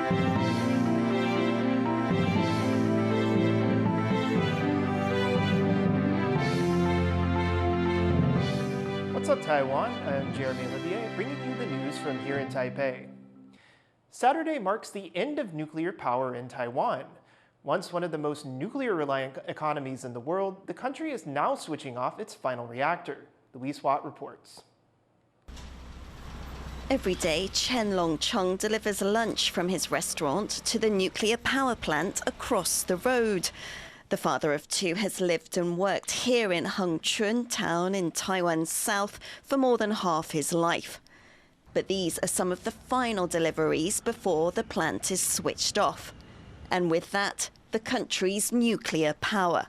What's up, Taiwan? I'm Jeremy Olivier, bringing you the news from here in Taipei. Saturday marks the end of nuclear power in Taiwan. Once one of the most nuclear-reliant economies in the world, the country is now switching off its final reactor. Louise Watt reports. Every day, Chen Longcheng delivers lunch from his restaurant to the nuclear power plant across the road. The father of two has lived and worked here in Hengchun town in Taiwan's south for more than half his life. But these are some of the final deliveries before the plant is switched off. And with that, the country's nuclear power.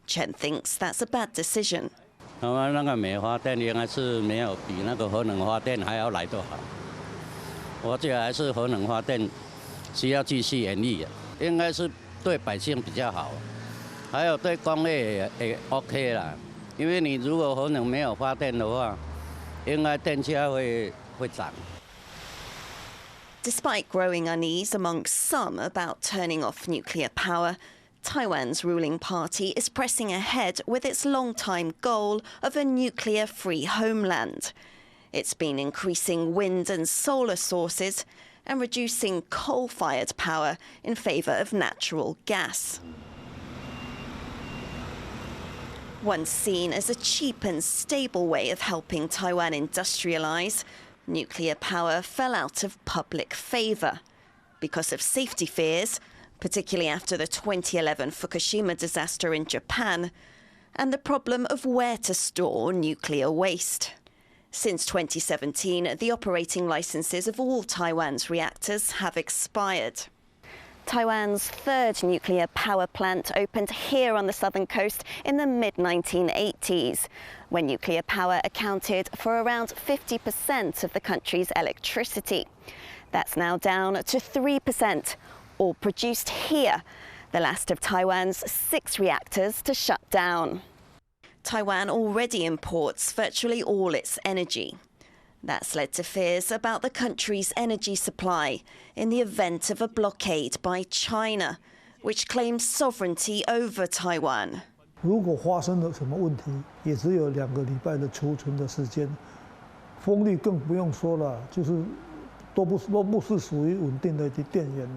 Chen thinks that's a bad decision. 那个煤发电应该是没有比那个核能发电还要来得好。我觉得还是核能发电需要继续延役，应该是对百姓比较好。 还有对工业也 OK 啦，因为你如果核能没有发电的话，应该电价会涨。Despite growing unease amongst some about turning off nuclear power, Taiwan's ruling party is pressing ahead with its long-time goal of a nuclear-free homeland. It's been increasing wind and solar sources and reducing coal-fired power in favour of natural gas. Once seen as a cheap and stable way of helping Taiwan industrialize, nuclear power fell out of public favour because of safety fears, particularly after the 2011 Fukushima disaster in Japan, and the problem of where to store nuclear waste. Since 2017, the operating licenses of all Taiwan's reactors have expired. Taiwan's third nuclear power plant opened here on the southern coast in the mid-1980s, when nuclear power accounted for around 50% of the country's electricity. That's now down to 3%, all produced here, the last of Taiwan's 6 reactors to shut down. Taiwan already imports virtually all its energy. That's led to fears about the country's energy supply in the event of a blockade by China, which claims sovereignty over Taiwan. 如果发生了什么问题，也只有2个礼拜的储存的时间，风力更不用说了，就是都不是属于稳定的电源。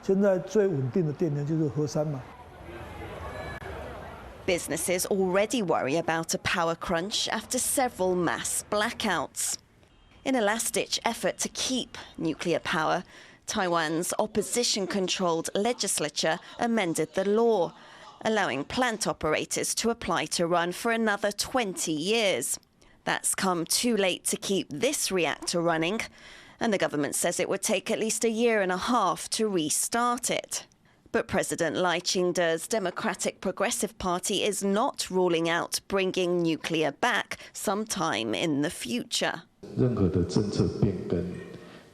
现在最稳定的电源就是核三嘛。 Businesses already worry about a power crunch after several mass blackouts. In a last-ditch effort to keep nuclear power, Taiwan's opposition-controlled legislature amended the law, allowing plant operators to apply to run for another 20 years. That's come too late to keep this reactor running, and the government says it would take at least a year and a half to restart it. But President Lai Ching-te's Democratic Progressive Party is not ruling out bringing nuclear back sometime in the future. 任何的政策变更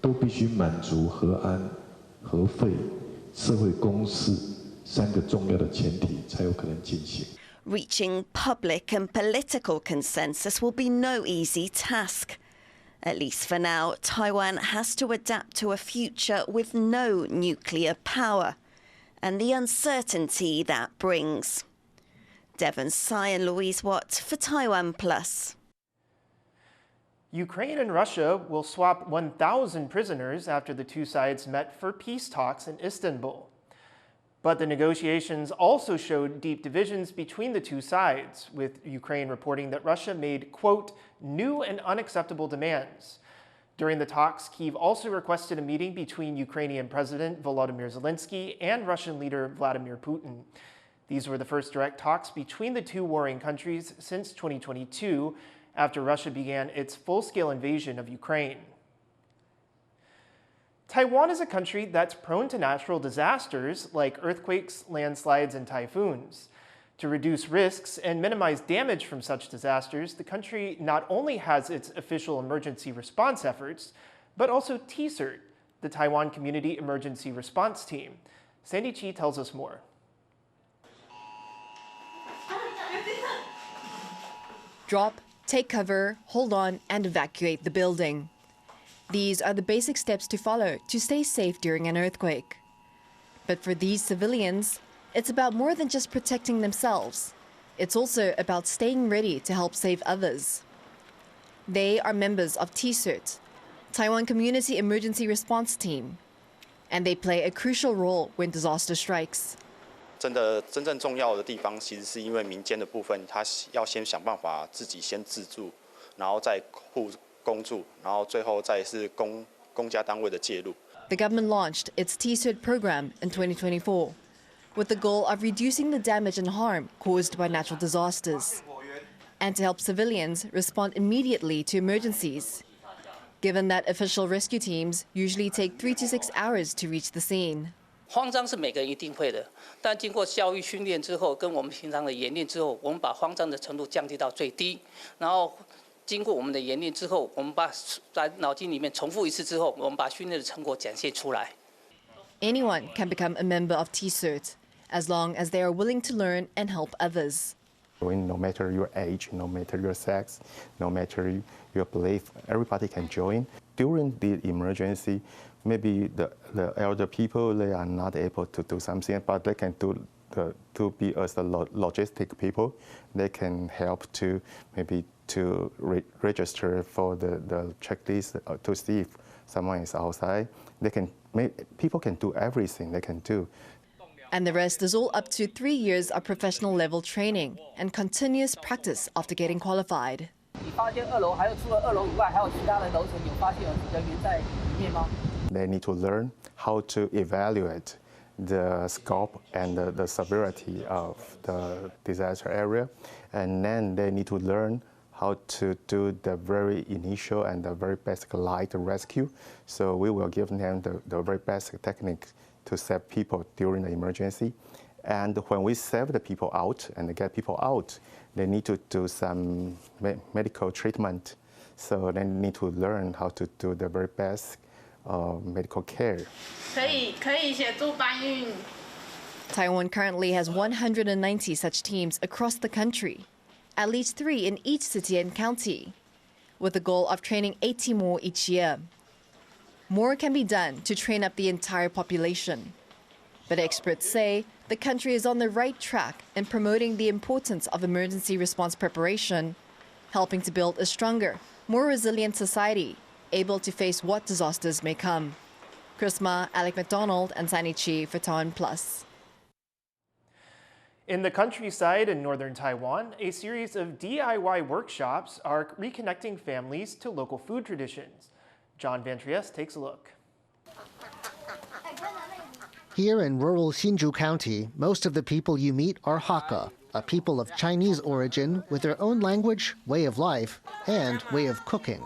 都必须满足核安、核废、社会共识3个重要的前提，才有可能进行。 Reaching public and political consensus will be no easy task. At least for now, Taiwan has to adapt to a future with no nuclear power, and the uncertainty that brings. Devon Tsai and Louise Watt for TaiwanPlus. Ukraine and Russia will swap 1,000 prisoners after the two sides met for peace talks in Istanbul. But the negotiations also showed deep divisions between the two sides, with Ukraine reporting that Russia made, quote, new and unacceptable demands. During the talks, Kyiv also requested a meeting between Ukrainian President Volodymyr Zelensky and Russian leader Vladimir Putin. These were the first direct talks between the two warring countries since 2022, after Russia began its full-scale invasion of Ukraine. Taiwan is a country that's prone to natural disasters like earthquakes, landslides, and typhoons. To reduce risks and minimize damage from such disasters, the country not only has its official emergency response efforts, but also TCERT, the Taiwan Community Emergency Response Team. Sandy Chi tells us more. Drop, take cover, hold on, and evacuate the building. These are the basic steps to follow to stay safe during an earthquake. But for these civilians, it's about more than just protecting themselves. It's also about staying ready to help save others. They are members of TCERT, Taiwan Community Emergency Response Team, and they play a crucial role when disaster strikes. 真正重要的地方，其实是因为民间的部分，他要先想办法自己先自助，然后再公助，然后最后再是公家单位的介入。The government launched its TCERT program in 2024, with the goal of reducing the damage and harm caused by natural disasters, and to help civilians respond immediately to emergencies, given that official rescue teams usually take 3 to 6 hours to reach the scene. 慌张是每个人一定会的，但经过教育训练之后，跟我们平常的演练之后，我们把慌张的程度降低到最低。然后经过我们的演练之后，我们在脑筋里面重复一次之后，我们把训练的成果展现出来。Anyone can become a member of TCERT, as long as they are willing to learn and help others. No matter your age, no matter your sex, no matter your belief, everybody can join. During the emergency, maybe the elder people, they are not able to do something, but they can to be as the logistic people. They can help to maybe to register for the checklist to see if someone is outside. People can do everything they can do. And the rest is all up to 3 years of professional level training and continuous practice after getting qualified. 你发现2楼还有除了2楼以外，还有其他的楼层有发现有人员在里面吗？ They need to learn how to evaluate the scope and the severity of the disaster area, and then they need to learn how to do the very initial and the very basic light rescue. So we will give them the very basic technique to save people during the emergency. And when we save the people out and get people out, they need to do some medical treatment. So they need to learn how to do the very basic medical care. Taiwan currently has 190 such teams across the country, at least 3 in each city and county, with the goal of training 80 more each year. More can be done to train up the entire population. But experts say the country is on the right track in promoting the importance of emergency response preparation, helping to build a stronger, more resilient society, able to face what disasters may come. Chris Ma, Alec McDonald, and Sunny Chi for TaiwanPlus. In the countryside in northern Taiwan, a series of DIY workshops are reconnecting families to local food traditions. John Van Trieste takes a look. Here in rural Hsinchu County, most of the people you meet are Hakka, a people of Chinese origin with their own language, way of life, and way of cooking.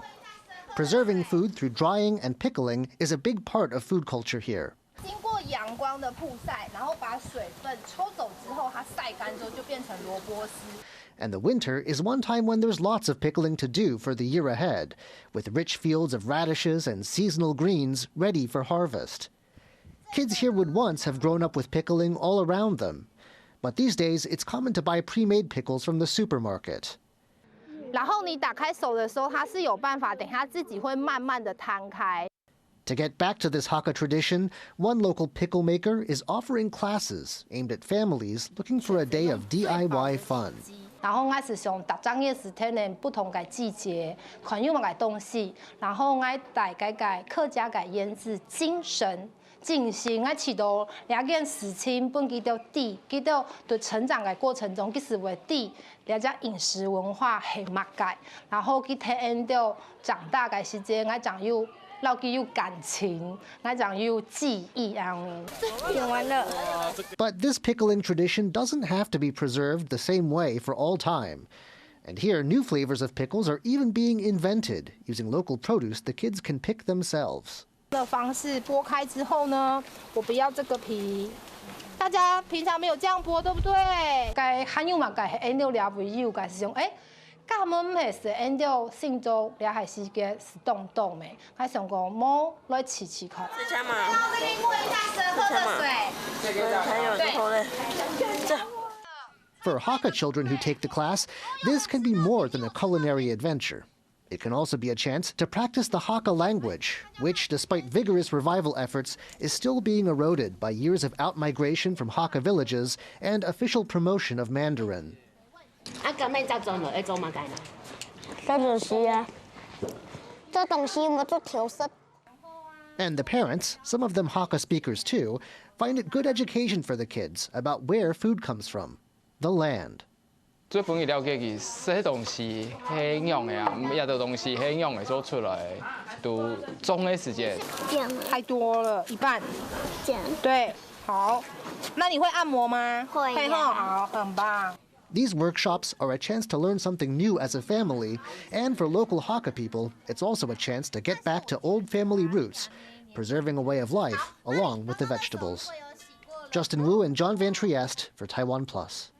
Preserving food through drying and pickling is a big part of food culture here. And the winter is one time when there's lots of pickling to do for the year ahead, with rich fields of radishes and seasonal greens ready for harvest. Kids here would once have grown up with pickling all around them, but these days it's common to buy pre-made pickles from the supermarket. To get back to this Hakka tradition, one local pickle maker is offering classes aimed at families looking for a day of DIY fun. 然后我是上搭张夜10天的不同的季节，款用的东西，然后我带客家的腌制精神。进行我试到了解事情本基到底，基到对成长的过程中，其实为底了解饮食文化系乜嘅，然后去体验到长大嘅时间，我讲有老基有感情，我讲有记忆啊。演完了。But this pickling tradition doesn't have to be preserved the same way for all time. And here, new flavors of pickles are even being invented using local produce the kids can pick themselves. 的方式剥开之后呢，我不要这个皮。大家平常没有这样剥，对不对？该含有嘛，该按照了为有，该是用甲们係是按照性質，了係是嘅是凍凍嘅，該上個摸來試看。試下嘛。這邊摸一下舌頭的水。還有之後呢？這。For Hakka children who take the class, this can be more than a culinary adventure. It can also be a chance to practice the Hakka language, which, despite vigorous revival efforts, is still being eroded by years of outmigration from Hakka villages and official promotion of Mandarin. And the parents, some of them Hakka speakers too, find it good education for the kids about where food comes from, the land. 最重要了解是，这东西很用的啊，也的东西很用的做出来，都种的时间。太多了，一半。这样。对，好。那你会按摩吗？会呀。好，很棒。 These workshops are a chance to learn something new as a family, and for local Hakka people, it's also a chance to get back to old family roots, preserving a way of life along with the vegetables. Justin Wu and John Van Trieste for TaiwanPlus.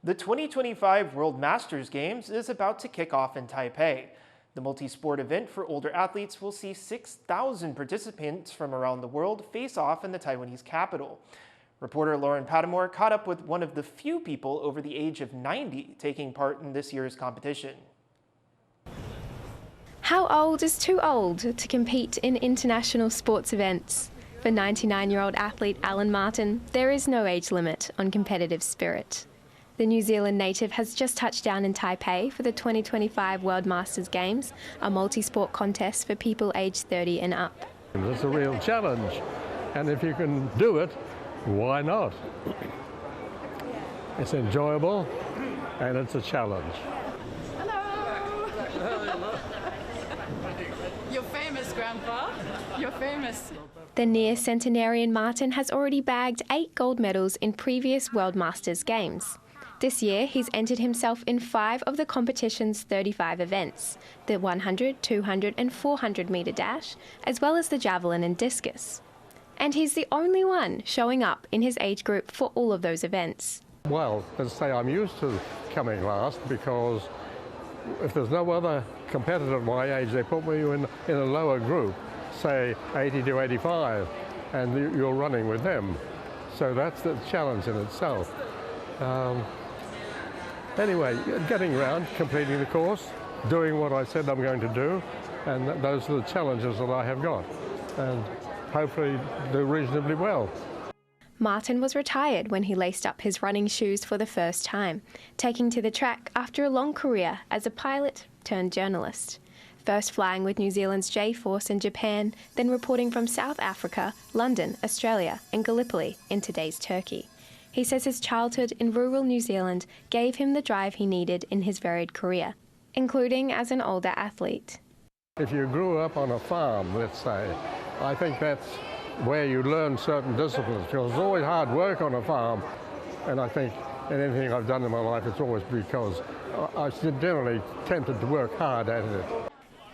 The 2025 World Masters Games is about to kick off in Taipei. The multi-sport event for older athletes will see 6,000 participants from around the world face off in the Taiwanese capital. Reporter Lauren Padamore caught up with one of the few people over the age of 90 taking part in this year's competition. How old is too old to compete in international sports events? For 99-year-old athlete Alan Martin, there is no age limit on competitive spirit. The New Zealand native has just touched down in Taipei for the 2025 World Masters Games, a multi-sport contest for people aged 30 and up. It's a real challenge, and if you can do it, why not? It's enjoyable, and it's a challenge. Hello! You're famous, Grandpa. You're famous. The near-centenarian Martin has already bagged 8 gold medals in previous World Masters Games. This year, he's entered himself in 5 of the competition's 35 events, the 100, 200 and 400 metre dash, as well as the javelin and discus. And he's the only one showing up in his age group for all of those events. Well, let's say I'm used to coming last because if there's no other competitor at my age, they put me in a lower group, say 80 to 85, and you're running with them. So that's the challenge in itself. Anyway, getting around, completing the course, doing what I said I'm going to do, and those are the challenges that I have got, and hopefully do reasonably well. Martin was retired when he laced up his running shoes for the first time, taking to the track after a long career as a pilot turned journalist. First flying with New Zealand's J-Force in Japan, then reporting from South Africa, London, Australia and Gallipoli in today's Turkey. He says his childhood in rural New Zealand gave him the drive he needed in his varied career, including as an older athlete. If you grew up on a farm, let's say, I think that's where you learn certain disciplines, because it's always hard work on a farm, and I think in anything I've done in my life, it's always because I generally tempted to work hard at it.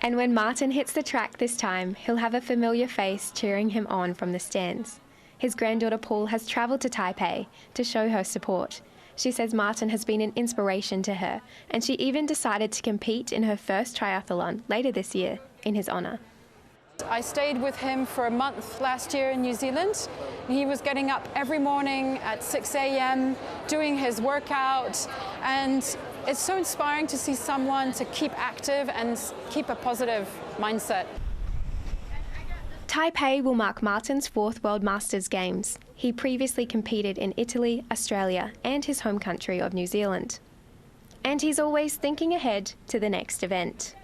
And when Martin hits the track this time, he'll have a familiar face cheering him on from the stands. His granddaughter Paul has travelled to Taipei to show her support. She says Martin has been an inspiration to her, and she even decided to compete in her first triathlon later this year in his honour. I stayed with him for a month last year in New Zealand. He was getting up every morning at 6 a.m, doing his workout, and it's so inspiring to see someone to keep active and keep a positive mindset. Taipei will mark Martin's 4th World Masters Games. He previously competed in Italy, Australia and his home country of New Zealand. And he's always thinking ahead to the next event.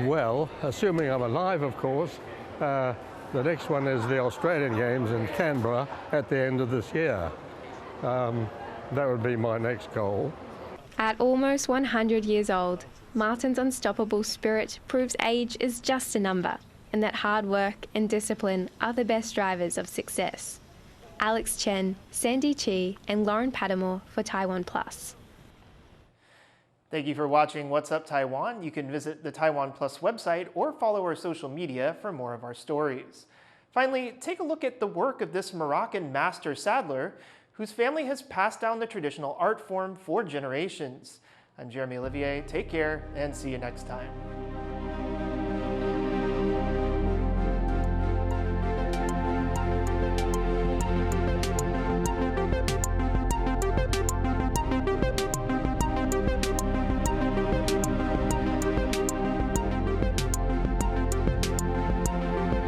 Well, assuming I'm alive, of course, the next one is the Australian Games in Canberra at the end of this year. That would be my next goal. At almost 100 years old, Martin's unstoppable spirit proves age is just a number, and that hard work and discipline are the best drivers of success. Alex Chen, Sandy Chi, and Lauren Padamore for TaiwanPlus. Thank you for watching What's Up Taiwan. You can visit the TaiwanPlus website or follow our social media for more of our stories. Finally, take a look at the work of this Moroccan master saddler whose family has passed down the traditional art form for generations. I'm Jeremy Olivier. Take care and see you next time.